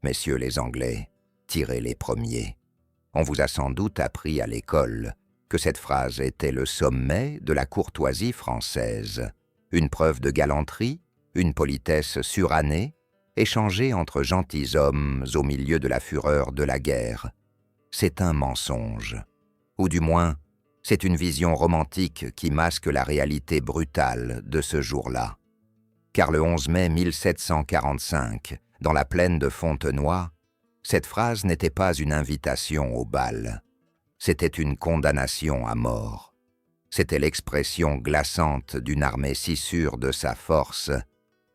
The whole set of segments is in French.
Messieurs les Anglais, tirez les premiers. On vous a sans doute appris à l'école que cette phrase était le sommet de la courtoisie française, une preuve de galanterie, une politesse surannée, échangée entre gentilshommes au milieu de la fureur de la guerre. C'est un mensonge. Ou du moins, c'est une vision romantique qui masque la réalité brutale de ce jour-là. Car le 11 mai 1745, dans la plaine de Fontenoy, cette phrase n'était pas une invitation au bal. C'était une condamnation à mort. C'était l'expression glaçante d'une armée si sûre de sa force,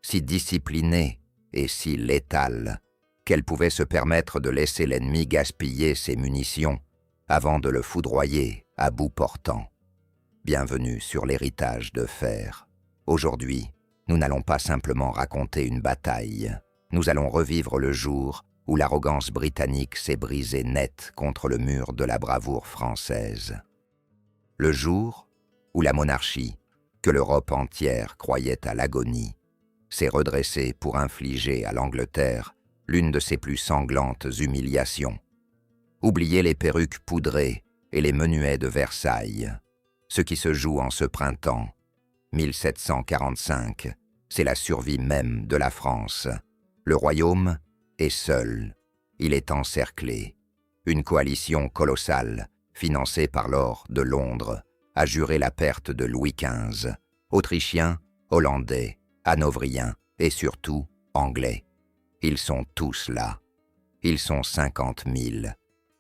si disciplinée et si létale, qu'elle pouvait se permettre de laisser l'ennemi gaspiller ses munitions avant de le foudroyer à bout portant. Bienvenue sur l'héritage de fer. Aujourd'hui, nous n'allons pas simplement raconter une bataille. Nous allons revivre le jour où l'arrogance britannique s'est brisée net contre le mur de la bravoure française. Le jour où la monarchie, que l'Europe entière croyait à l'agonie, s'est redressée pour infliger à l'Angleterre l'une de ses plus sanglantes humiliations. Oubliez les perruques poudrées et les menuets de Versailles. Ce qui se joue en ce printemps, 1745, c'est la survie même de la France. Le royaume est seul. Il est encerclé. Une coalition colossale, financée par l'or de Londres, a juré la perte de Louis XV, Autrichiens, Hollandais, Hanovriens et surtout Anglais. Ils sont tous là. Ils sont 50 000.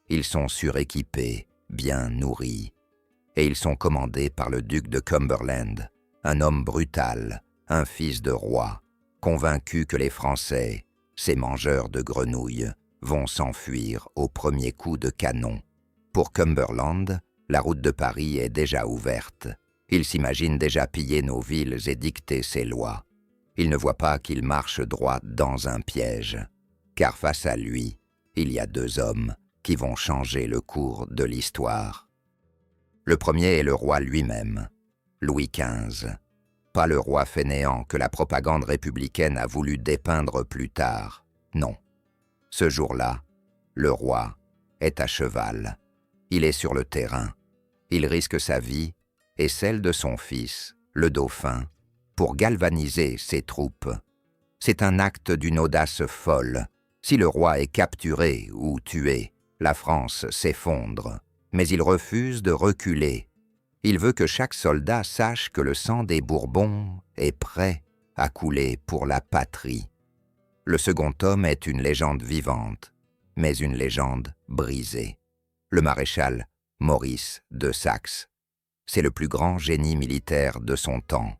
Ils sont suréquipés, bien nourris. Et ils sont commandés par le duc de Cumberland, un homme brutal, un fils de roi, convaincu que les Français, ces mangeurs de grenouilles, vont s'enfuir au premier coup de canon. Pour Cumberland, la route de Paris est déjà ouverte. Il s'imagine déjà piller nos villes et dicter ses lois. Il ne voit pas qu'il marche droit dans un piège, car face à lui, il y a deux hommes qui vont changer le cours de l'histoire. Le premier est le roi lui-même, Louis XV. Pas le roi fainéant que la propagande républicaine a voulu dépeindre plus tard. Non. Ce jour-là, le roi est à cheval. Il est sur le terrain. Il risque sa vie et celle de son fils, le dauphin, pour galvaniser ses troupes. C'est un acte d'une audace folle. Si le roi est capturé ou tué, la France s'effondre. Mais il refuse de reculer. Il veut que chaque soldat sache que le sang des Bourbons est prêt à couler pour la patrie. Le second homme est une légende vivante, mais une légende brisée. Le maréchal Maurice de Saxe. C'est le plus grand génie militaire de son temps.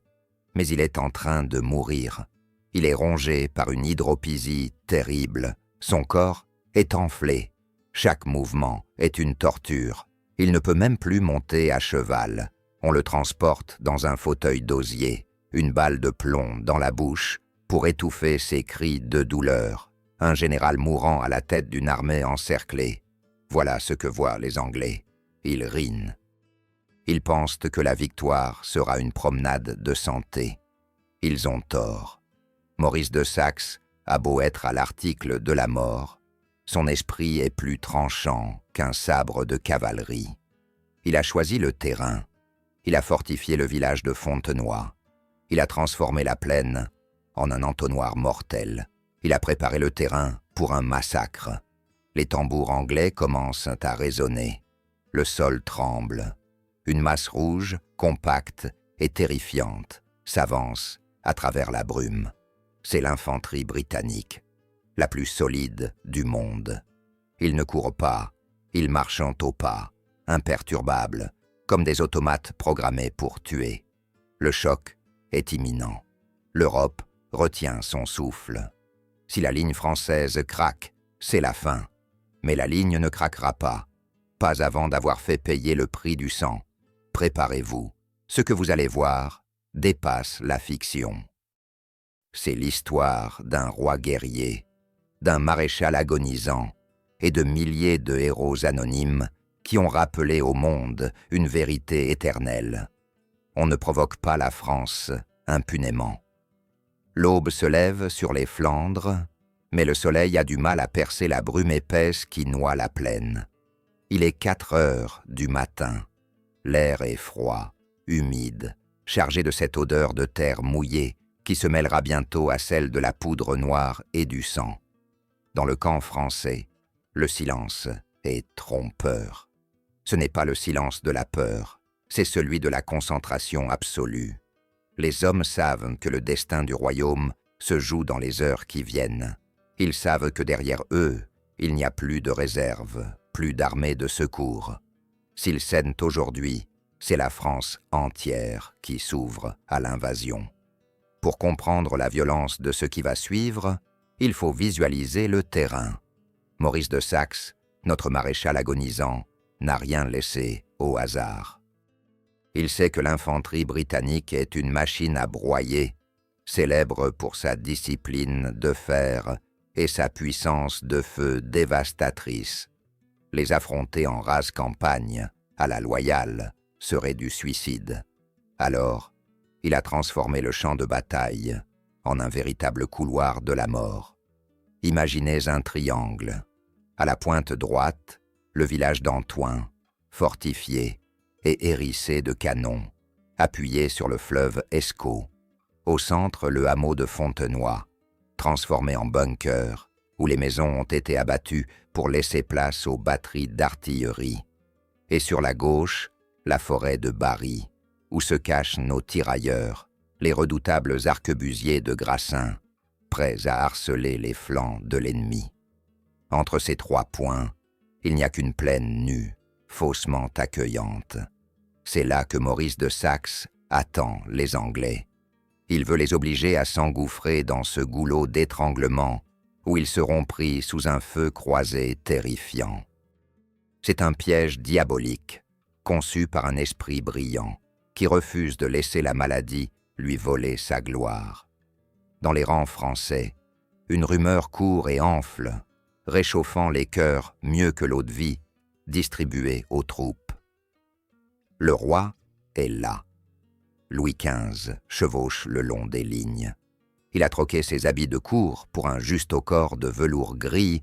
Mais il est en train de mourir. Il est rongé par une hydropisie terrible. Son corps est enflé. Chaque mouvement est une torture. Il ne peut même plus monter à cheval. On le transporte dans un fauteuil d'osier, une balle de plomb dans la bouche pour étouffer ses cris de douleur. Un général mourant à la tête d'une armée encerclée. Voilà ce que voient les Anglais. Ils rinent. Ils pensent que la victoire sera une promenade de santé. Ils ont tort. Maurice de Saxe a beau être à l'article de la mort, son esprit est plus tranchant qu'un sabre de cavalerie. Il a choisi le terrain. Il a fortifié le village de Fontenoy. Il a transformé la plaine en un entonnoir mortel. Il a préparé le terrain pour un massacre. Les tambours anglais commencent à résonner. Le sol tremble. Une masse rouge, compacte et terrifiante, s'avance à travers la brume. C'est l'infanterie britannique, la plus solide du monde. Ils ne courent pas, ils marchent au pas, imperturbables, comme des automates programmés pour tuer. Le choc est imminent. L'Europe retient son souffle. Si la ligne française craque, c'est la fin. Mais la ligne ne craquera pas avant d'avoir fait payer le prix du sang. Préparez-vous. Ce que vous allez voir dépasse la fiction. C'est l'histoire d'un roi guerrier, d'un maréchal agonisant et de milliers de héros anonymes qui ont rappelé au monde une vérité éternelle. On ne provoque pas la France impunément. L'aube se lève sur les Flandres, mais le soleil a du mal à percer la brume épaisse qui noie la plaine. Il est 4 heures du matin. L'air est froid, humide, chargé de cette odeur de terre mouillée qui se mêlera bientôt à celle de la poudre noire et du sang. Dans le camp français, le silence est trompeur. Ce n'est pas le silence de la peur, c'est celui de la concentration absolue. Les hommes savent que le destin du royaume se joue dans les heures qui viennent. Ils savent que derrière eux, il n'y a plus de réserve, plus d'armée de secours. S'ils cèdent aujourd'hui, c'est la France entière qui s'ouvre à l'invasion. Pour comprendre la violence de ce qui va suivre, il faut visualiser le terrain. Maurice de Saxe, notre maréchal agonisant, n'a rien laissé au hasard. Il sait que l'infanterie britannique est une machine à broyer, célèbre pour sa discipline de fer et sa puissance de feu dévastatrice. Les affronter en rase campagne, à la loyale, serait du suicide. Alors, il a transformé le champ de bataille en un véritable couloir de la mort. Imaginez un triangle. À la pointe droite, le village d'Antoing, fortifié et hérissé de canons, appuyé sur le fleuve Escaut. Au centre, le hameau de Fontenoy, transformé en bunker, où les maisons ont été abattues pour laisser place aux batteries d'artillerie. Et sur la gauche, la forêt de Barry, où se cachent nos tirailleurs, les redoutables arquebusiers de Grassin, prêts à harceler les flancs de l'ennemi. Entre ces 3 points, il n'y a qu'une plaine nue, faussement accueillante. C'est là que Maurice de Saxe attend les Anglais. Il veut les obliger à s'engouffrer dans ce goulot d'étranglement où ils seront pris sous un feu croisé terrifiant. C'est un piège diabolique, conçu par un esprit brillant, qui refuse de laisser la maladie lui voler sa gloire. Dans les rangs français, une rumeur court et enfle, réchauffant les cœurs mieux que l'eau-de-vie distribuée aux troupes. Le roi est là. Louis XV chevauche le long des lignes. Il a troqué ses habits de cour pour un juste-au-corps de velours gris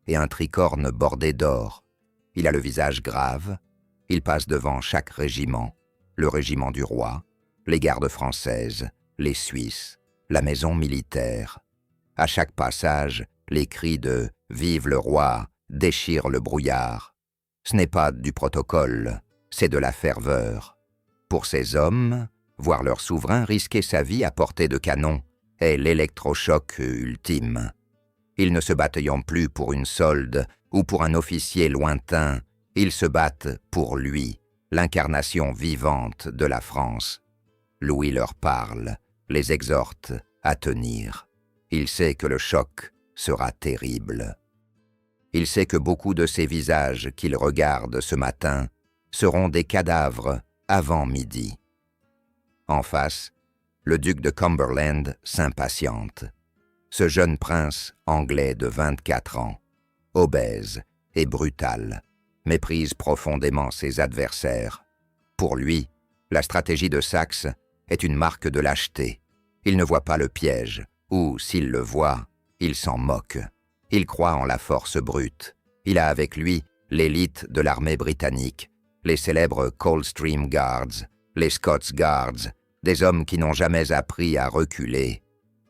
et un tricorne bordé d'or. Il a le visage grave. Il passe devant chaque régiment, le régiment du roi, les gardes françaises, les Suisses, la maison militaire. À chaque passage, les cris de « Vive le roi !» déchirent le brouillard. Ce n'est pas du protocole, c'est de la ferveur. Pour ces hommes, voir leur souverain risquer sa vie à portée de canon est l'électrochoc ultime. Ils ne se battent plus pour une solde ou pour un officier lointain, ils se battent pour lui, l'incarnation vivante de la France. Louis leur parle, les exhorte à tenir. Il sait que le choc sera terrible. Il sait que beaucoup de ces visages qu'il regarde ce matin seront des cadavres avant midi. En face, le duc de Cumberland s'impatiente. Ce jeune prince anglais de 24 ans, obèse et brutal, méprise profondément ses adversaires. Pour lui, la stratégie de Saxe est une marque de lâcheté. Il ne voit pas le piège, ou, s'il le voit, il s'en moque. Il croit en la force brute. Il a avec lui l'élite de l'armée britannique, les célèbres Coldstream Guards, les Scots Guards, des hommes qui n'ont jamais appris à reculer.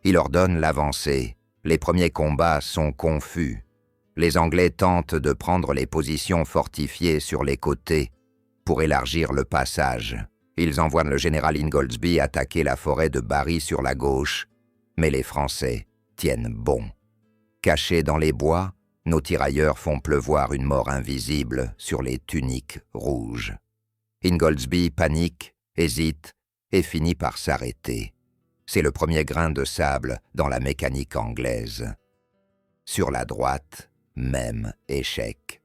Il ordonne l'avancée. Les premiers combats sont confus. Les Anglais tentent de prendre les positions fortifiées sur les côtés pour élargir le passage. Ils envoient le général Ingoldsby attaquer la forêt de Barry sur la gauche, mais les Français tiennent bon. Cachés dans les bois, nos tirailleurs font pleuvoir une mort invisible sur les tuniques rouges. Ingoldsby panique, hésite et finit par s'arrêter. C'est le premier grain de sable dans la mécanique anglaise. Sur la droite, même échec.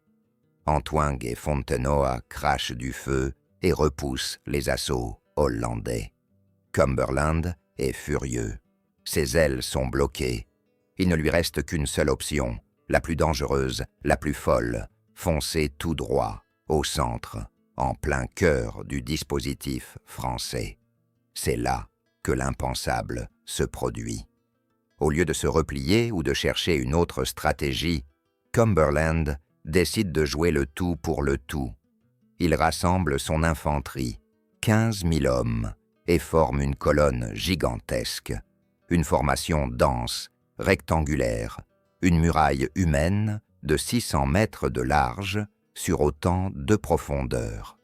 Antoing et Fontenoy crachent du feu et repoussent les assauts hollandais. Cumberland est furieux. Ses ailes sont bloquées. Il ne lui reste qu'une seule option, la plus dangereuse, la plus folle, foncer tout droit, au centre, en plein cœur du dispositif français. C'est là que l'impensable se produit. Au lieu de se replier ou de chercher une autre stratégie, Cumberland décide de jouer le tout pour le tout. Il rassemble son infanterie, 15 000 hommes, et forme une colonne gigantesque, une formation dense, rectangulaire, une muraille humaine de 600 mètres de large sur autant de profondeur.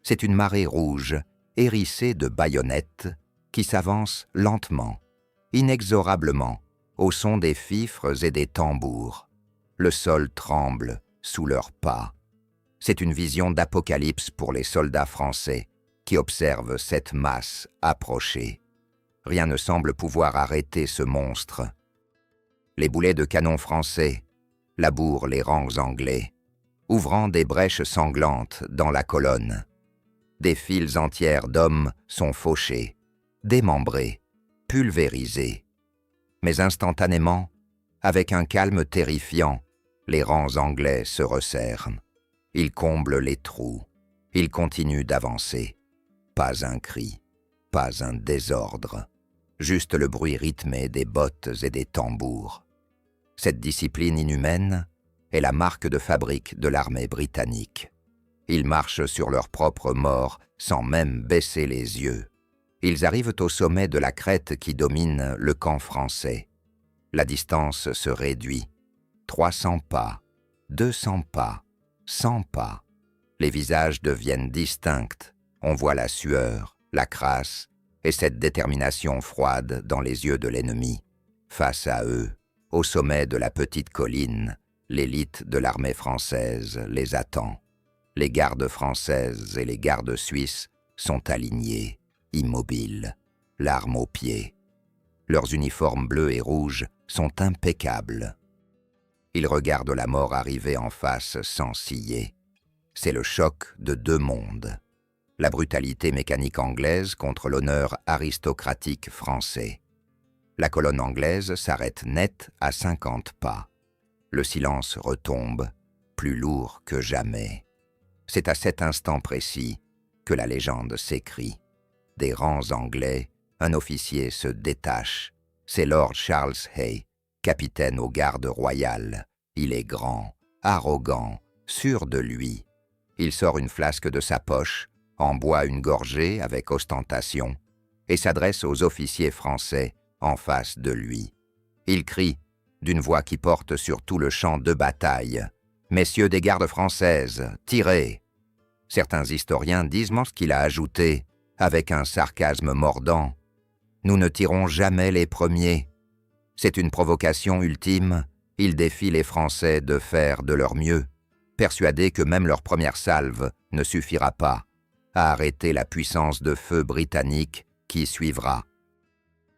C'est une marée rouge, hérissée de baïonnettes, qui s'avance lentement, inexorablement, au son des fifres et des tambours. Le sol tremble sous leurs pas. C'est une vision d'apocalypse pour les soldats français qui observent cette masse approcher. Rien ne semble pouvoir arrêter ce monstre. Les boulets de canon français labourent les rangs anglais, ouvrant des brèches sanglantes dans la colonne. Des files entières d'hommes sont fauchés, démembrés, pulvérisés. Mais instantanément, avec un calme terrifiant, les rangs anglais se resserrent. Ils comblent les trous. Ils continuent d'avancer. Pas un cri, pas un désordre. Juste le bruit rythmé des bottes et des tambours. Cette discipline inhumaine est la marque de fabrique de l'armée britannique. Ils marchent sur leur propre mort sans même baisser les yeux. Ils arrivent au sommet de la crête qui domine le camp français. La distance se réduit. 300 pas, 200 pas, 100 pas. Les visages deviennent distincts. On voit la sueur, la crasse et cette détermination froide dans les yeux de l'ennemi. Face à eux, au sommet de la petite colline, l'élite de l'armée française les attend. Les gardes françaises et les gardes suisses sont alignés, immobiles, l'arme au pied. Leurs uniformes bleus et rouges sont impeccables. Ils regardent la mort arriver en face sans ciller. C'est le choc de deux mondes. La brutalité mécanique anglaise contre l'honneur aristocratique français. La colonne anglaise s'arrête net à 50 pas. Le silence retombe, plus lourd que jamais. C'est à cet instant précis que la légende s'écrit. Des rangs anglais, un officier se détache. C'est Lord Charles Hay, capitaine aux gardes royales. Il est grand, arrogant, sûr de lui. Il sort une flasque de sa poche, en boit une gorgée avec ostentation et s'adresse aux officiers français en face de lui. Il crie, d'une voix qui porte sur tout le champ de bataille, « Messieurs des gardes françaises, tirez !» Certains historiens disent ce qu'il a ajouté, avec un sarcasme mordant, « Nous ne tirons jamais les premiers. » C'est une provocation ultime, il défie les Français de faire de leur mieux, persuadés que même leur première salve ne suffira pas à arrêter la puissance de feu britannique qui suivra.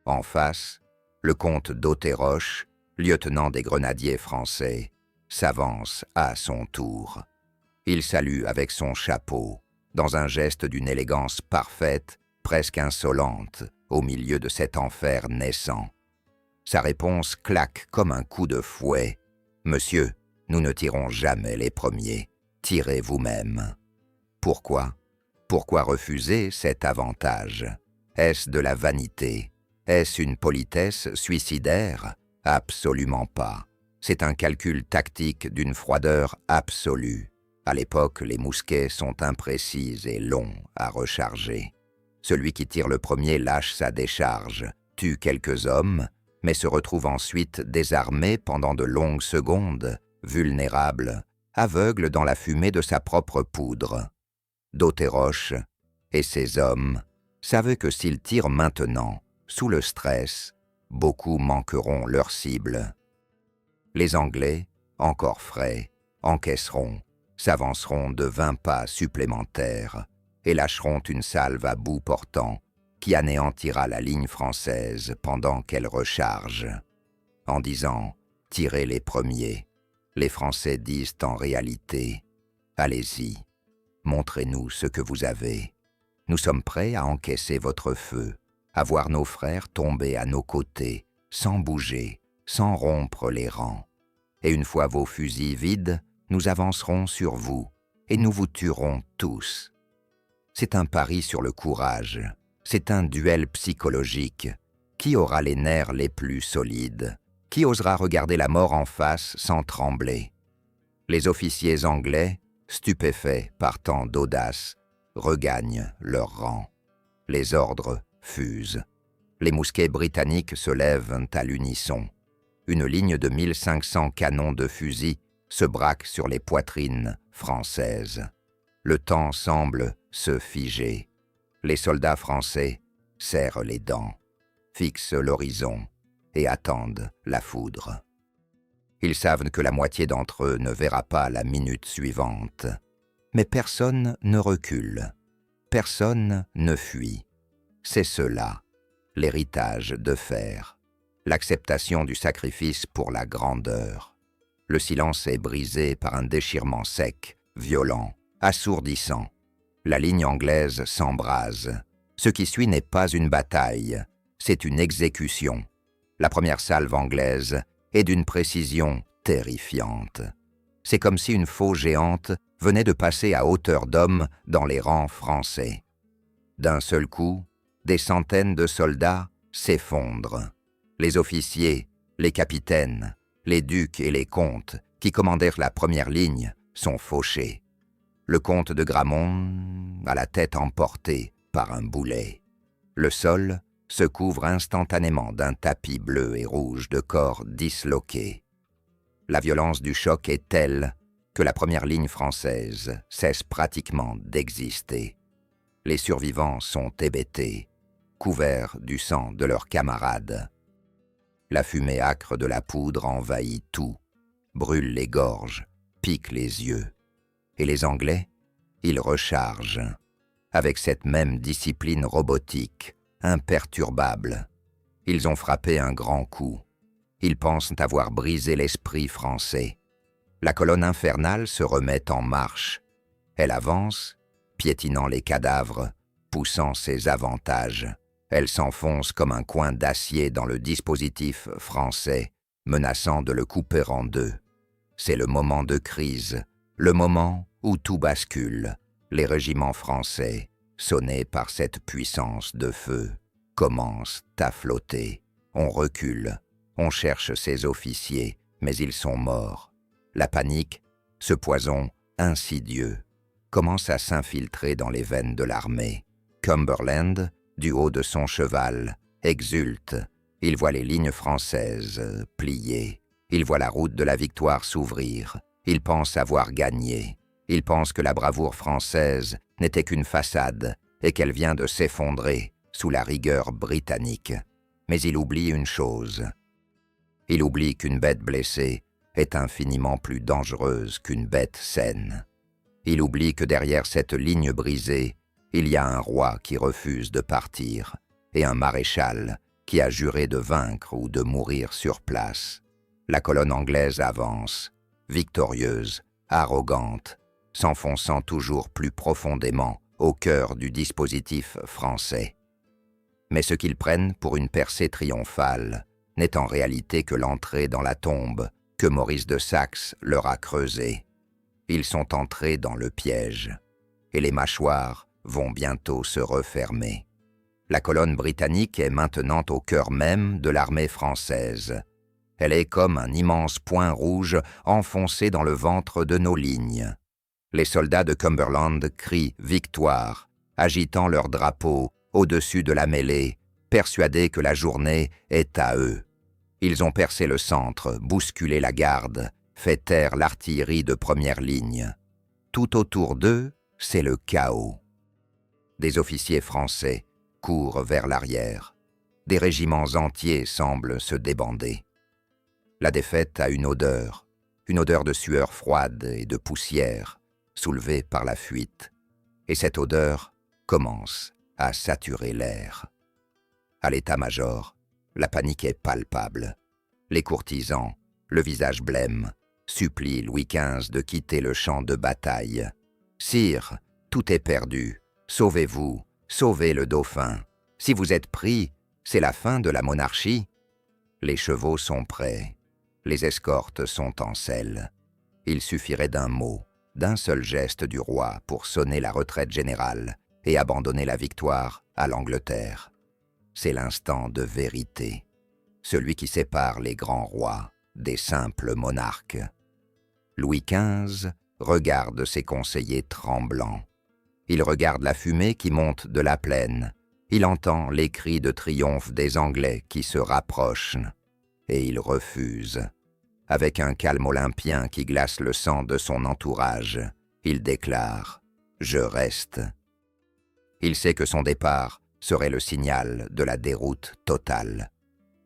En face, le comte d'Auteroche, lieutenant des grenadiers français, s'avance à son tour. Il salue avec son chapeau, dans un geste d'une élégance parfaite, presque insolente, au milieu de cet enfer naissant. Sa réponse claque comme un coup de fouet. « Monsieur, nous ne tirons jamais les premiers. Tirez vous-même. » Pourquoi ? Pourquoi refuser cet avantage? Est-ce de la vanité? Est-ce une politesse suicidaire? Absolument pas. C'est un calcul tactique d'une froideur absolue. À l'époque, les mousquets sont imprécis et longs à recharger. Celui qui tire le premier lâche sa décharge, tue quelques hommes, mais se retrouve ensuite désarmé pendant de longues secondes, vulnérable, aveugle dans la fumée de sa propre poudre. D'Auteroche et ses hommes savaient que s'ils tirent maintenant, sous le stress, beaucoup manqueront leur cible. Les Anglais, encore frais, encaisseront, s'avanceront de 20 pas supplémentaires et lâcheront une salve à bout portant qui anéantira la ligne française pendant qu'elle recharge. En disant « tirez les premiers », les Français disent en réalité « allez-y, montrez-nous ce que vous avez. Nous sommes prêts à encaisser votre feu, à voir nos frères tomber à nos côtés, sans bouger, sans rompre les rangs. Et une fois vos fusils vides, nous avancerons sur vous, et nous vous tuerons tous. » C'est un pari sur le courage, c'est un duel psychologique Qui aura les nerfs les plus solides? Qui osera regarder la mort en face sans trembler? Les officiers anglais, stupéfaits par tant d'audace, regagnent leur rang. Les ordres fusent. Les mousquets britanniques se lèvent à l'unisson. Une ligne de 1500 canons de fusil se braque sur les poitrines françaises. Le temps semble se figer. Les soldats français serrent les dents, fixent l'horizon et attendent la foudre. Ils savent que la moitié d'entre eux ne verra pas la minute suivante. Mais personne ne recule, personne ne fuit. C'est cela, l'héritage de fer, l'acceptation du sacrifice pour la grandeur. Le silence est brisé par un déchirement sec, violent, assourdissant. La ligne anglaise s'embrase. Ce qui suit n'est pas une bataille, c'est une exécution. La première salve anglaise est d'une précision terrifiante. C'est comme si une faux géante venait de passer à hauteur d'homme dans les rangs français. D'un seul coup, des centaines de soldats s'effondrent. Les officiers, les capitaines, les ducs et les comtes qui commandèrent la première ligne sont fauchés. Le comte de Gramont a la tête emportée par un boulet. Le sol se couvre instantanément d'un tapis bleu et rouge de corps disloqués. La violence du choc est telle que la première ligne française cesse pratiquement d'exister. Les survivants sont hébétés, couverts du sang de leurs camarades. La fumée âcre de la poudre envahit tout, brûle les gorges, pique les yeux. Et les Anglais, ils rechargent, avec cette même discipline robotique, imperturbable. Ils ont frappé un grand coup. Ils pensent avoir brisé l'esprit français. La colonne infernale se remet en marche. Elle avance, piétinant les cadavres, poussant ses avantages. Elle s'enfonce comme un coin d'acier dans le dispositif français, menaçant de le couper en deux. C'est le moment de crise, le moment où tout bascule. Les régiments français, sonnés par cette puissance de feu, commencent à flotter. On recule, on cherche ses officiers, mais ils sont morts. La panique, ce poison insidieux, commence à s'infiltrer dans les veines de l'armée. Cumberland, du haut de son cheval, exulte. Il voit les lignes françaises plier. Il voit la route de la victoire s'ouvrir. Il pense avoir gagné. Il pense que la bravoure française n'était qu'une façade et qu'elle vient de s'effondrer sous la rigueur britannique. Mais il oublie une chose. Il oublie qu'une bête blessée est infiniment plus dangereuse qu'une bête saine. Il oublie que derrière cette ligne brisée, il y a un roi qui refuse de partir et un maréchal qui a juré de vaincre ou de mourir sur place. La colonne anglaise avance, victorieuse, arrogante, s'enfonçant toujours plus profondément au cœur du dispositif français. Mais ce qu'ils prennent pour une percée triomphale n'est en réalité que l'entrée dans la tombe que Maurice de Saxe leur a creusée. Ils sont entrés dans le piège, et les mâchoires vont bientôt se refermer. La colonne britannique est maintenant au cœur même de l'armée française. Elle est comme un immense point rouge enfoncé dans le ventre de nos lignes. Les soldats de Cumberland crient « Victoire !» agitant leur drapeau au-dessus de la mêlée, persuadés que la journée est à eux. Ils ont percé le centre, bousculé la garde, fait taire l'artillerie de première ligne. Tout autour d'eux, c'est le chaos. Des officiers français courent vers l'arrière. Des régiments entiers semblent se débander. La défaite a une odeur de sueur froide et de poussière, soulevée par la fuite. Et cette odeur commence à saturer l'air. À l'état-major, la panique est palpable. Les courtisans, le visage blême, supplient Louis XV de quitter le champ de bataille. « Sire, tout est perdu. Sauvez-vous, sauvez le dauphin. Si vous êtes pris, c'est la fin de la monarchie. » Les chevaux sont prêts. Les escortes sont en selle. Il suffirait d'un mot, d'un seul geste du roi pour sonner la retraite générale et abandonner la victoire à l'Angleterre. c'est l'instant de vérité, celui qui sépare les grands rois des simples monarques. Louis XV regarde ses conseillers tremblants. Il regarde la fumée qui monte de la plaine. Il entend les cris de triomphe des Anglais qui se rapprochent. Et il refuse. Avec un calme olympien qui glace le sang de son entourage, il déclare « Je reste ». Il sait que son départ serait le signal de la déroute totale.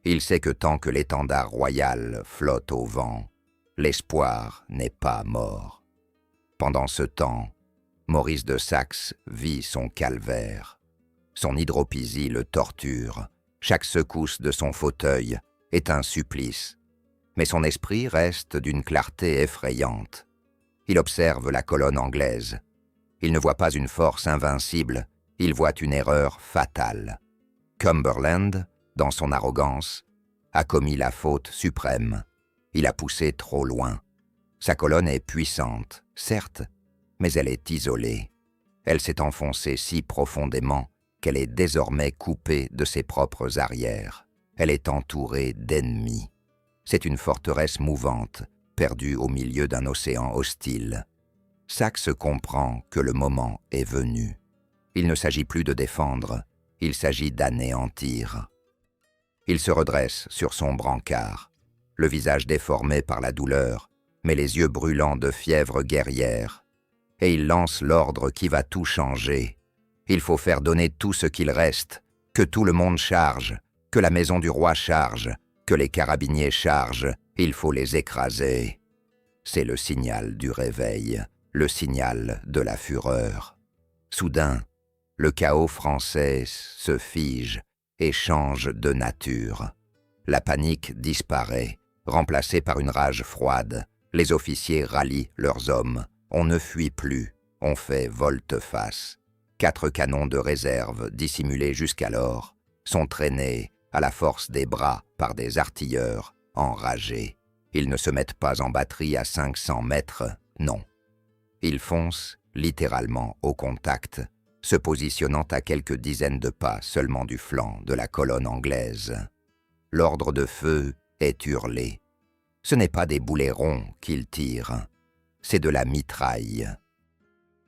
Il sait que tant que l'étendard royal flotte au vent, l'espoir n'est pas mort. Pendant ce temps, Maurice de Saxe vit son calvaire. Son hydropisie le torture. Chaque secousse de son fauteuil est un supplice. Mais son esprit reste d'une clarté effrayante. Il observe la colonne anglaise. Il ne voit pas une force invincible, il voit une erreur fatale. Cumberland, dans son arrogance, a commis la faute suprême. Il a poussé trop loin. Sa colonne est puissante, certes, mais elle est isolée. Elle s'est enfoncée si profondément qu'elle est désormais coupée de ses propres arrières. Elle est entourée d'ennemis. C'est une forteresse mouvante, perdue au milieu d'un océan hostile. Saxe comprend que le moment est venu. Il ne s'agit plus de défendre, il s'agit d'anéantir. Il se redresse sur son brancard, le visage déformé par la douleur, mais les yeux brûlants de fièvre guerrière. Et il lance l'ordre qui va tout changer. Il faut faire donner tout ce qu'il reste, que tout le monde charge, que la maison du roi charge, que les carabiniers chargent, il faut les écraser. C'est le signal du réveil, le signal de la fureur. Soudain, le chaos français se fige et change de nature. La panique disparaît, remplacée par une rage froide. Les officiers rallient leurs hommes. On ne fuit plus, on fait volte-face. 4 canons de réserve, dissimulés jusqu'alors, sont traînés à la force des bras par des artilleurs enragés. Ils ne se mettent pas en batterie à 500 mètres, non. Ils foncent littéralement au contact, se positionnant à quelques dizaines de pas seulement du flanc de la colonne anglaise. L'ordre de feu est hurlé. Ce n'est pas des boulets ronds qu'ils tirent, c'est de la mitraille.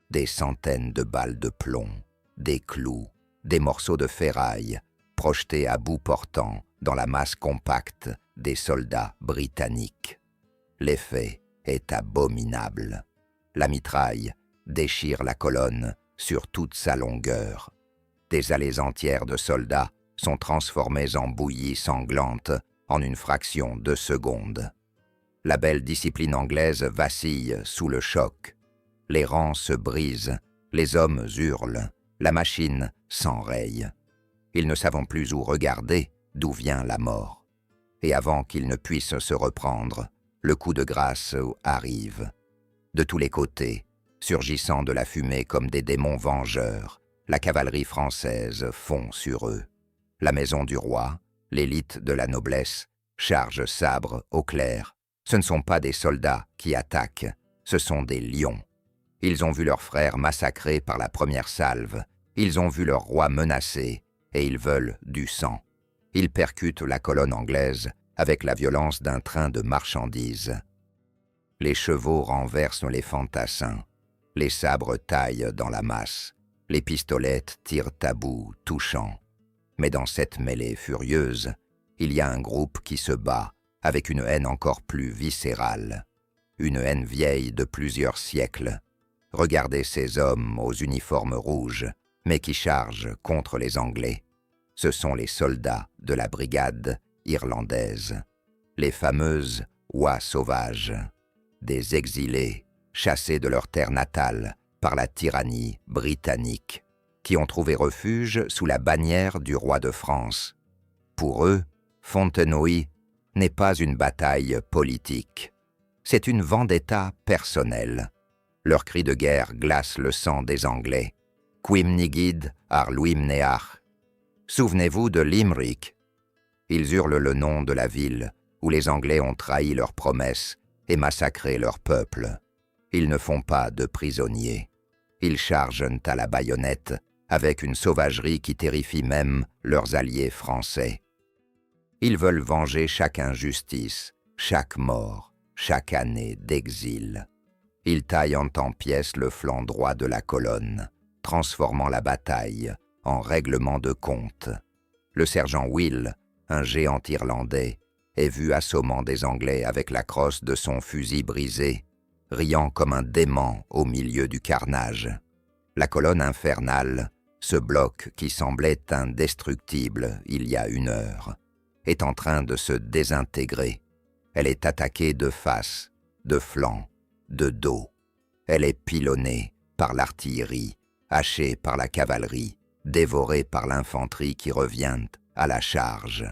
Des centaines de balles de plomb, des clous, des morceaux de ferraille, projetés à bout portant dans la masse compacte des soldats britanniques. L'effet est abominable. La mitraille déchire la colonne sur toute sa longueur. Des allées entières de soldats sont transformées en bouillies sanglantes en une fraction de seconde. La belle discipline anglaise vacille sous le choc. Les rangs se brisent, les hommes hurlent, la machine s'enraye. Ils ne savent plus où regarder, d'où vient la mort. Et avant qu'ils ne puissent se reprendre, le coup de grâce arrive. De tous les côtés, surgissant de la fumée comme des démons vengeurs, la cavalerie française fond sur eux. La maison du roi, l'élite de la noblesse, charge sabre au clair. Ce ne sont pas des soldats qui attaquent, ce sont des lions. Ils ont vu leurs frères massacrés par la première salve, ils ont vu leur roi menacé, et ils veulent du sang. Ils percutent la colonne anglaise avec la violence d'un train de marchandises. Les chevaux renversent les fantassins, les sabres taillent dans la masse, les pistolettes tirent à bout, touchant. Mais dans cette mêlée furieuse, il y a un groupe qui se bat avec une haine encore plus viscérale, une haine vieille de plusieurs siècles. Regardez ces hommes aux uniformes rouges, mais qui chargent contre les Anglais. Ce sont les soldats de la brigade irlandaise, les fameuses oies sauvages, des exilés chassés de leur terre natale par la tyrannie britannique, qui ont trouvé refuge sous la bannière du roi de France. Pour eux, Fontenoy n'est pas une bataille politique. C'est une vendetta personnelle. Leurs cris de guerre glacent le sang des Anglais. Quim nigid ar Luimneach. Souvenez-vous de Limerick. Ils hurlent le nom de la ville où les Anglais ont trahi leurs promesses et massacré leur peuple. Ils ne font pas de prisonniers. Ils chargent à la baïonnette avec une sauvagerie qui terrifie même leurs alliés français. Ils veulent venger chaque injustice, chaque mort, chaque année d'exil. Ils taillent en pièces le flanc droit de la colonne, transformant la bataille en règlement de compte. Le sergent Will, un géant irlandais, est vu assommant des Anglais avec la crosse de son fusil brisé, riant comme un dément au milieu du carnage. La colonne infernale, ce bloc qui semblait indestructible il y a 1 heure, est en train de se désintégrer. Elle est attaquée de face, de flanc, de dos. Elle est pilonnée par l'artillerie, hachée par la cavalerie, dévorée par l'infanterie qui revient à la charge.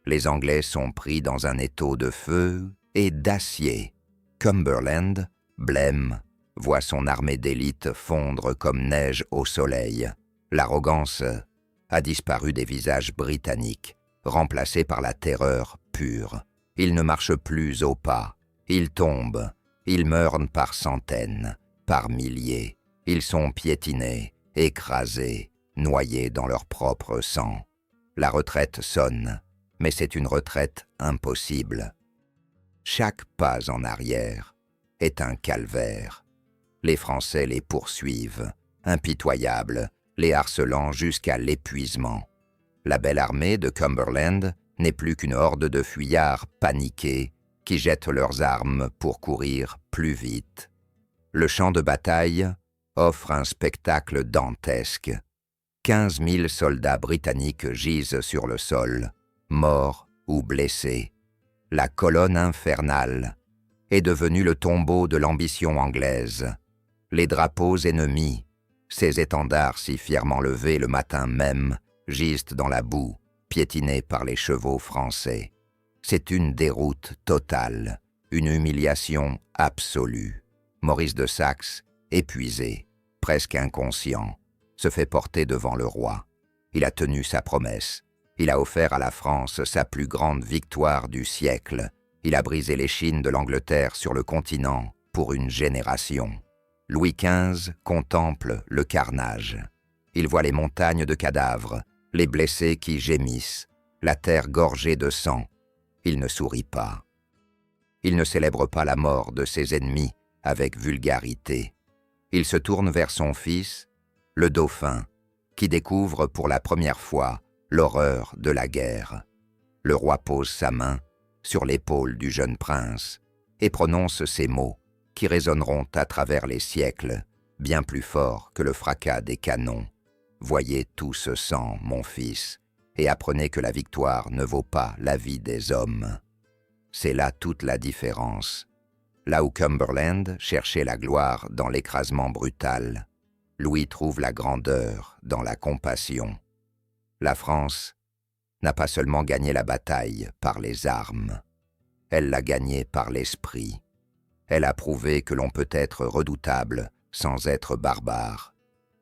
Les Anglais sont pris dans un étau de feu et d'acier. Cumberland, blême, voit son armée d'élite fondre comme neige au soleil. L'arrogance a disparu des visages britanniques, remplacés par la terreur pure. Ils ne marchent plus au pas. Ils tombent. Ils meurent par centaines, par milliers. Ils sont piétinés, écrasés, noyés dans leur propre sang. La retraite sonne, mais c'est une retraite impossible. Chaque pas en arrière est un calvaire. Les Français les poursuivent, impitoyables, les harcelant jusqu'à l'épuisement. La belle armée de Cumberland n'est plus qu'une horde de fuyards paniqués qui jettent leurs armes pour courir plus vite. Le champ de bataille offre un spectacle dantesque. 15 000 soldats britanniques gisent sur le sol, morts ou blessés. La colonne infernale est devenue le tombeau de l'ambition anglaise. Les drapeaux ennemis, ces étendards si fièrement levés le matin même, gisent dans la boue, piétinés par les chevaux français. C'est une déroute totale, une humiliation absolue. Maurice de Saxe, épuisé, presque inconscient, se fait porter devant le roi. Il a tenu sa promesse. Il a offert à la France sa plus grande victoire du siècle. Il a brisé l'échine de l'Angleterre sur le continent pour une génération. Louis XV contemple le carnage. Il voit les montagnes de cadavres, les blessés qui gémissent, la terre gorgée de sang. Il ne sourit pas. Il ne célèbre pas la mort de ses ennemis avec vulgarité. Il se tourne vers son fils, le dauphin, qui découvre pour la première fois l'horreur de la guerre. Le roi pose sa main sur l'épaule du jeune prince et prononce ces mots qui résonneront à travers les siècles, bien plus forts que le fracas des canons. Voyez tout ce sang, mon fils, et apprenez que la victoire ne vaut pas la vie des hommes. C'est là toute la différence. Là où Cumberland cherchait la gloire dans l'écrasement brutal, Louis trouve la grandeur dans la compassion. La France n'a pas seulement gagné la bataille par les armes, elle l'a gagnée par l'esprit. Elle a prouvé que l'on peut être redoutable sans être barbare,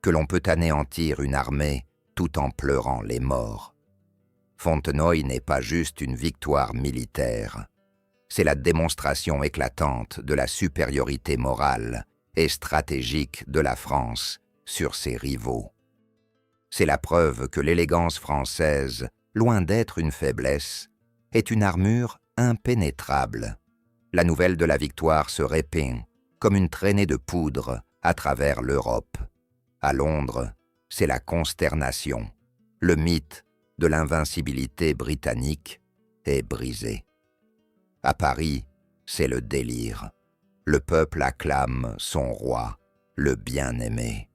que l'on peut anéantir une armée tout en pleurant les morts. Fontenoy n'est pas juste une victoire militaire, c'est la démonstration éclatante de la supériorité morale et stratégique de la France sur ses rivaux. C'est la preuve que l'élégance française, loin d'être une faiblesse, est une armure impénétrable. La nouvelle de la victoire se répand comme une traînée de poudre à travers l'Europe. À Londres, c'est la consternation. Le mythe de l'invincibilité britannique est brisé. À Paris, c'est le délire. Le peuple acclame son roi, le bien-aimé.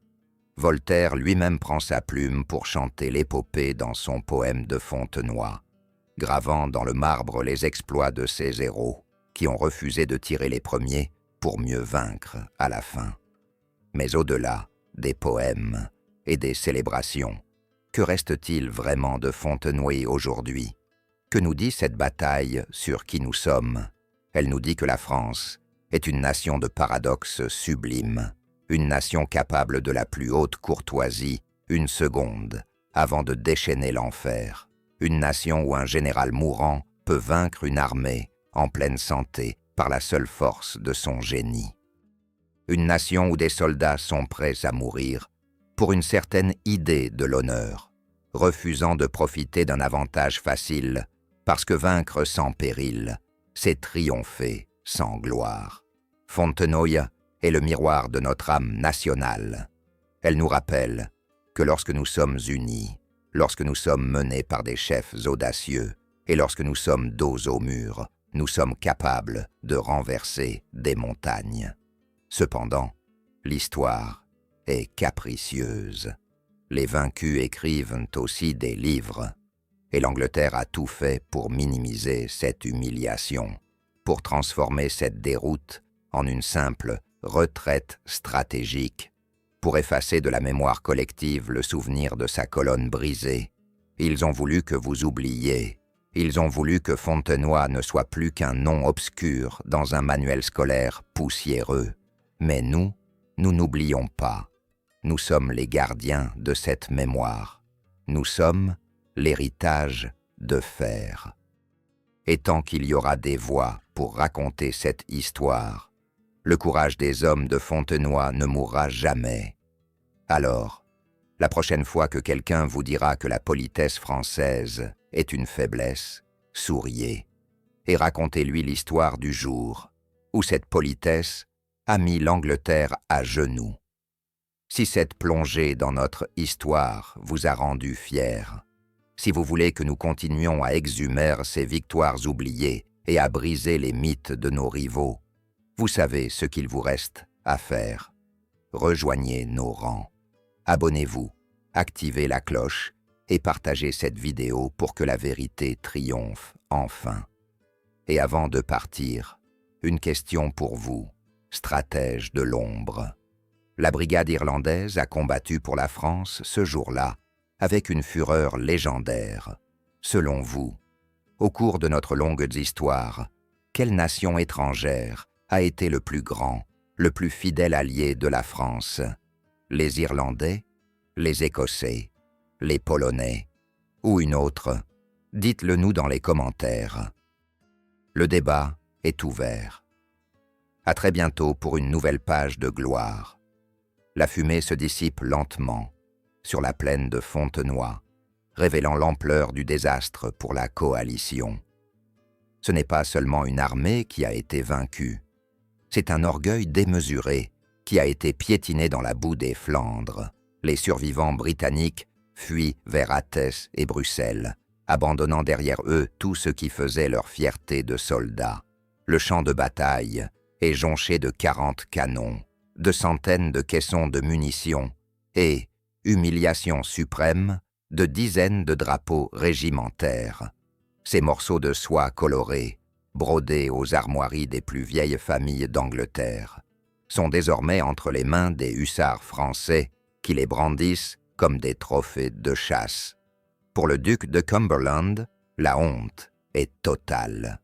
Voltaire lui-même prend sa plume pour chanter l'épopée dans son poème de Fontenoy, gravant dans le marbre les exploits de ces héros qui ont refusé de tirer les premiers pour mieux vaincre à la fin. Mais au-delà des poèmes et des célébrations, que reste-t-il vraiment de Fontenoy aujourd'hui? Que nous dit cette bataille sur qui nous sommes? Elle nous dit que la France est une nation de paradoxes sublimes, une nation capable de la plus haute courtoisie une seconde avant de déchaîner l'enfer, une nation où un général mourant peut vaincre une armée en pleine santé par la seule force de son génie. Une nation où des soldats sont prêts à mourir pour une certaine idée de l'honneur, refusant de profiter d'un avantage facile, parce que vaincre sans péril, c'est triompher sans gloire. Fontenoy est le miroir de notre âme nationale. Elle nous rappelle que lorsque nous sommes unis, lorsque nous sommes menés par des chefs audacieux et lorsque nous sommes dos au mur, nous sommes capables de renverser des montagnes. Cependant, l'histoire est capricieuse. Les vaincus écrivent aussi des livres, et l'Angleterre a tout fait pour minimiser cette humiliation, pour transformer cette déroute en une simple retraite stratégique, pour effacer de la mémoire collective le souvenir de sa colonne brisée. Ils ont voulu que vous oubliez. Ils ont voulu que Fontenoy ne soit plus qu'un nom obscur dans un manuel scolaire poussiéreux. Mais nous n'oublions pas. Nous sommes les gardiens de cette mémoire. Nous sommes l'héritage de fer. Et tant qu'il y aura des voix pour raconter cette histoire, le courage des hommes de Fontenoy ne mourra jamais. Alors, la prochaine fois que quelqu'un vous dira que la politesse française est une faiblesse, souriez et racontez-lui l'histoire du jour où cette politesse a mis l'Angleterre à genoux. Si cette plongée dans notre histoire vous a rendu fier, si vous voulez que nous continuions à exhumer ces victoires oubliées et à briser les mythes de nos rivaux, vous savez ce qu'il vous reste à faire. Rejoignez nos rangs. Abonnez-vous, activez la cloche et partagez cette vidéo pour que la vérité triomphe enfin. Et avant de partir, une question pour vous, stratège de l'ombre. La brigade irlandaise a combattu pour la France ce jour-là avec une fureur légendaire. Selon vous, au cours de notre longue histoire, quelle nation étrangère a été le plus grand, le plus fidèle allié de la France? Les Irlandais, les Écossais, les Polonais ou une autre? Dites-le nous dans les commentaires. Le débat est ouvert. À très bientôt pour une nouvelle page de gloire. La fumée se dissipe lentement sur la plaine de Fontenoy, révélant l'ampleur du désastre pour la coalition. Ce n'est pas seulement une armée qui a été vaincue, c'est un orgueil démesuré qui a été piétiné dans la boue des Flandres. Les survivants britanniques fuient vers Athès et Bruxelles, abandonnant derrière eux tout ce qui faisait leur fierté de soldats. Le champ de bataille est jonché de 40 canons, de centaines de caissons de munitions et, humiliation suprême, de dizaines de drapeaux régimentaires. Ces morceaux de soie colorés, brodés aux armoiries des plus vieilles familles d'Angleterre, sont désormais entre les mains des hussards français qui les brandissent comme des trophées de chasse. Pour le duc de Cumberland, la honte est totale.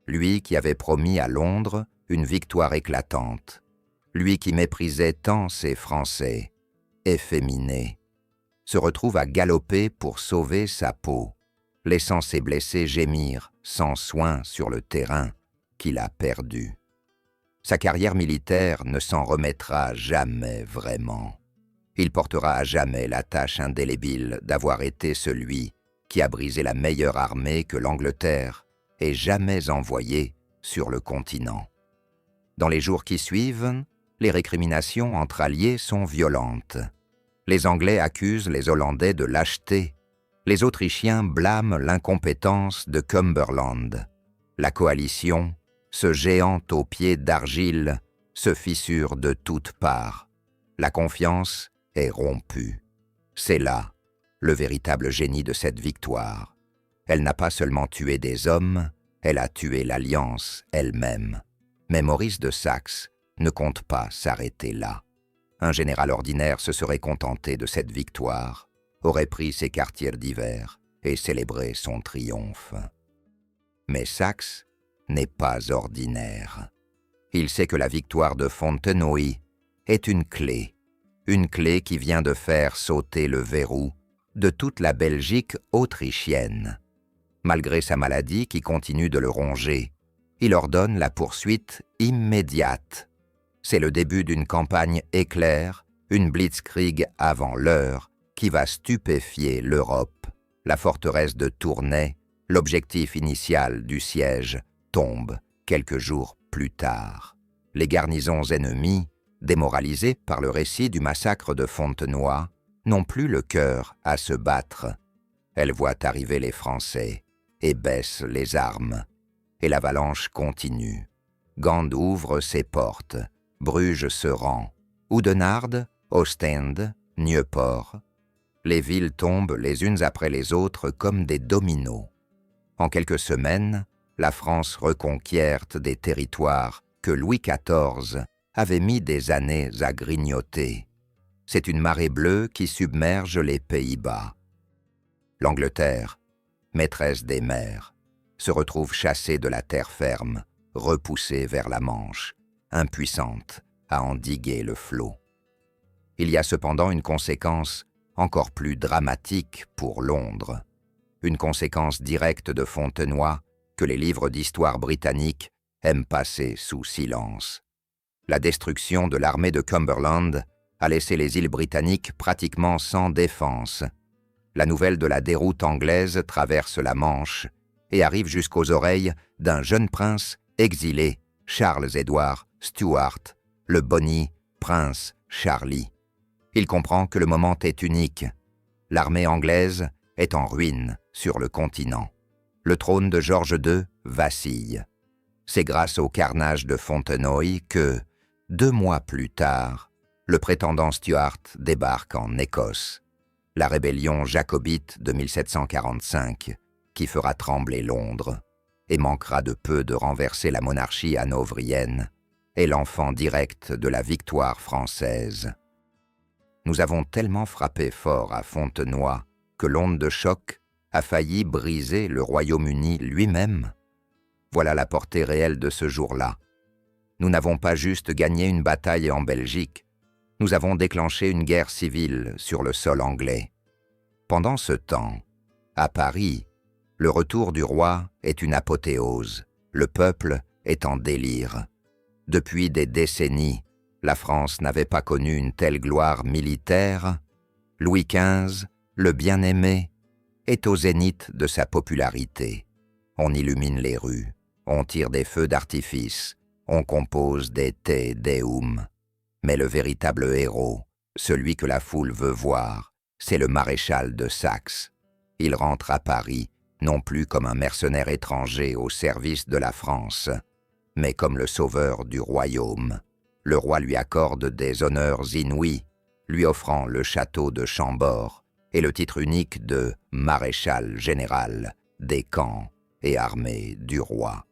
Lui qui avait promis à Londres une victoire éclatante, lui qui méprisait tant ses Français, efféminés, se retrouve à galoper pour sauver sa peau, laissant ses blessés gémir sans soin sur le terrain qu'il a perdu. Sa carrière militaire ne s'en remettra jamais vraiment. Il portera à jamais la tâche indélébile d'avoir été celui qui a brisé la meilleure armée que l'Angleterre ait jamais envoyée sur le continent. Dans les jours qui suivent, les récriminations entre alliés sont violentes. Les Anglais accusent les Hollandais de lâcheté. Les Autrichiens blâment l'incompétence de Cumberland. La coalition, ce géant aux pieds d'argile, se fissure de toutes parts. La confiance est rompue. C'est là le véritable génie de cette victoire. Elle n'a pas seulement tué des hommes, elle a tué l'Alliance elle-même. Mais Maurice de Saxe ne compte pas s'arrêter là. Un général ordinaire se serait contenté de cette victoire, aurait pris ses quartiers d'hiver et célébré son triomphe. Mais Saxe n'est pas ordinaire. Il sait que la victoire de Fontenoy est une clé qui vient de faire sauter le verrou de toute la Belgique autrichienne. Malgré sa maladie qui continue de le ronger, il ordonne la poursuite immédiate. C'est le début d'une campagne éclair une blitzkrieg avant l'heure qui va stupéfier l'Europe. La forteresse de Tournai, l'objectif initial du siège, tombe quelques jours plus tard. Les garnisons ennemies, démoralisées par le récit du massacre de Fontenoy, n'ont plus le cœur à se battre. Elles voient arriver les Français et baissent les armes. Et l'avalanche continue. Gand ouvre ses portes, Bruges se rend, Oudenarde, Ostende, Nieuport. Les villes tombent les unes après les autres comme des dominos. En quelques semaines, la France reconquiert des territoires que Louis XIV avait mis des années à grignoter. C'est une marée bleue qui submerge les Pays-Bas. L'Angleterre, maîtresse des mers, se retrouve chassée de la terre ferme, repoussée vers la Manche, impuissante à endiguer le flot. Il y a cependant une conséquence encore plus dramatique pour Londres, une conséquence directe de Fontenoy que les livres d'histoire britanniques aiment passer sous silence. La destruction de l'armée de Cumberland a laissé les îles britanniques pratiquement sans défense. La nouvelle de la déroute anglaise traverse la Manche et arrive jusqu'aux oreilles d'un jeune prince exilé, Charles-Édouard Stuart, le Bonnie prince Charlie. Il comprend que le moment est unique. L'armée anglaise est en ruine sur le continent. Le trône de George II vacille. C'est grâce au carnage de Fontenoy que, 2 mois plus tard, le prétendant Stuart débarque en Écosse. La rébellion jacobite de 1745, qui fera trembler Londres et manquera de peu de renverser la monarchie hanovrienne, est l'enfant direct de la victoire française. Nous avons tellement frappé fort à Fontenoy que l'onde de choc a failli briser le Royaume-Uni lui-même. Voilà la portée réelle de ce jour-là. Nous n'avons pas juste gagné une bataille en Belgique, nous avons déclenché une guerre civile sur le sol anglais. Pendant ce temps, à Paris, le retour du roi est une apothéose, le peuple est en délire. Depuis des décennies, la France n'avait pas connu une telle gloire militaire. Louis XV, le bien-aimé, est au zénith de sa popularité. On illumine les rues, on tire des feux d'artifice, on compose des Te Deum. Mais le véritable héros, celui que la foule veut voir, c'est le maréchal de Saxe. Il rentre à Paris, non plus comme un mercenaire étranger au service de la France, mais comme le sauveur du royaume. Le roi lui accorde des honneurs inouïs, lui offrant le château de Chambord et le titre unique de maréchal général des camps et armées du roi.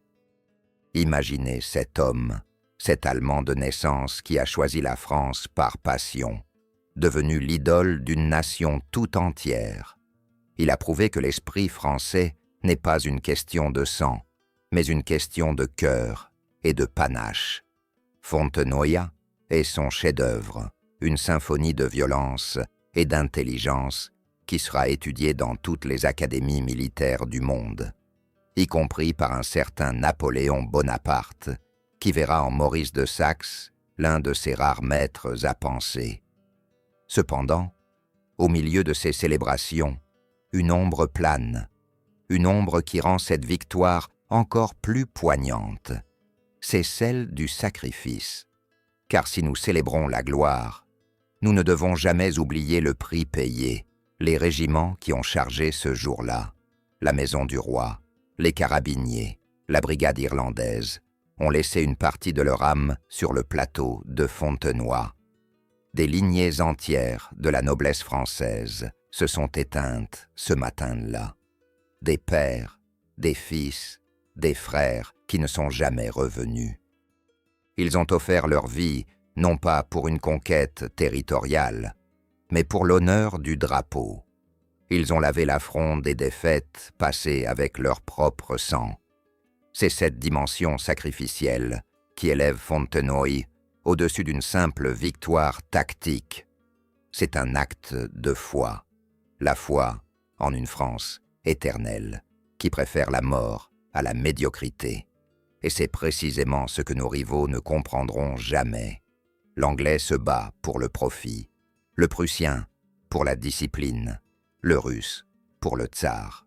Imaginez cet homme, cet Allemand de naissance qui a choisi la France par passion, devenu l'idole d'une nation tout entière. Il a prouvé que l'esprit français n'est pas une question de sang, mais une question de cœur et de panache. Fontenoy est son chef-d'œuvre, une symphonie de violence et d'intelligence qui sera étudiée dans toutes les académies militaires du monde, y compris par un certain Napoléon Bonaparte, qui verra en Maurice de Saxe l'un de ses rares maîtres à penser. Cependant, au milieu de ces célébrations, une ombre plane, une ombre qui rend cette victoire encore plus poignante. C'est celle du sacrifice. Car si nous célébrons la gloire, nous ne devons jamais oublier le prix payé, les régiments qui ont chargé ce jour-là, la maison du roi, les carabiniers, la brigade irlandaise, ont laissé une partie de leur âme sur le plateau de Fontenoy. Des lignées entières de la noblesse française se sont éteintes ce matin-là. Des pères, des fils, des frères qui ne sont jamais revenus. Ils ont offert leur vie non pas pour une conquête territoriale, mais pour l'honneur du drapeau. Ils ont lavé la fronde des défaites passées avec leur propre sang. C'est cette dimension sacrificielle qui élève Fontenoy au-dessus d'une simple victoire tactique. C'est un acte de foi, la foi en une France éternelle qui préfère la mort à la médiocrité. Et c'est précisément ce que nos rivaux ne comprendront jamais. L'Anglais se bat pour le profit, le Prussien pour la discipline, le Russe pour le tsar.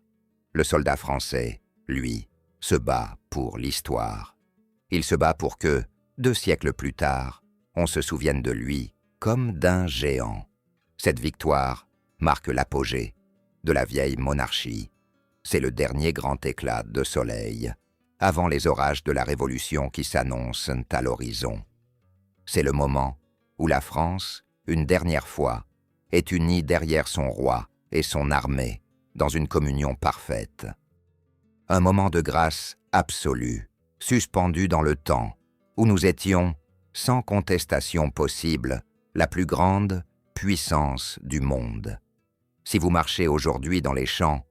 Le soldat français, lui, se bat pour l'histoire. Il se bat pour que, 2 siècles plus tard, on se souvienne de lui comme d'un géant. Cette victoire marque l'apogée de la vieille monarchie. C'est le dernier grand éclat de soleil, avant les orages de la Révolution qui s'annoncent à l'horizon. C'est le moment où la France, une dernière fois, est unie derrière son roi et son armée dans une communion parfaite. Un moment de grâce absolue, suspendu dans le temps, où nous étions, sans contestation possible, la plus grande puissance du monde. Si vous marchez aujourd'hui dans les champs,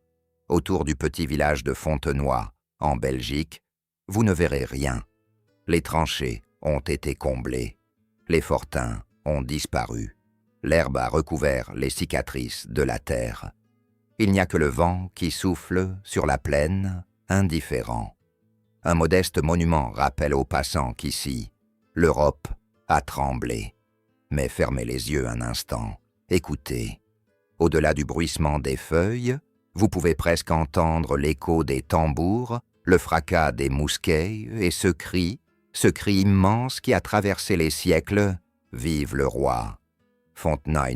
autour du petit village de Fontenoy, en Belgique, vous ne verrez rien. Les tranchées ont été comblées, les fortins ont disparu, l'herbe a recouvert les cicatrices de la terre. Il n'y a que le vent qui souffle sur la plaine, indifférent. Un modeste monument rappelle aux passants qu'ici, l'Europe a tremblé. Mais fermez les yeux un instant, écoutez. Au-delà du bruissement des feuilles, vous pouvez presque entendre l'écho des tambours, le fracas des mousquets et ce cri immense qui a traversé les siècles, « Vive le roi !» Fontenoy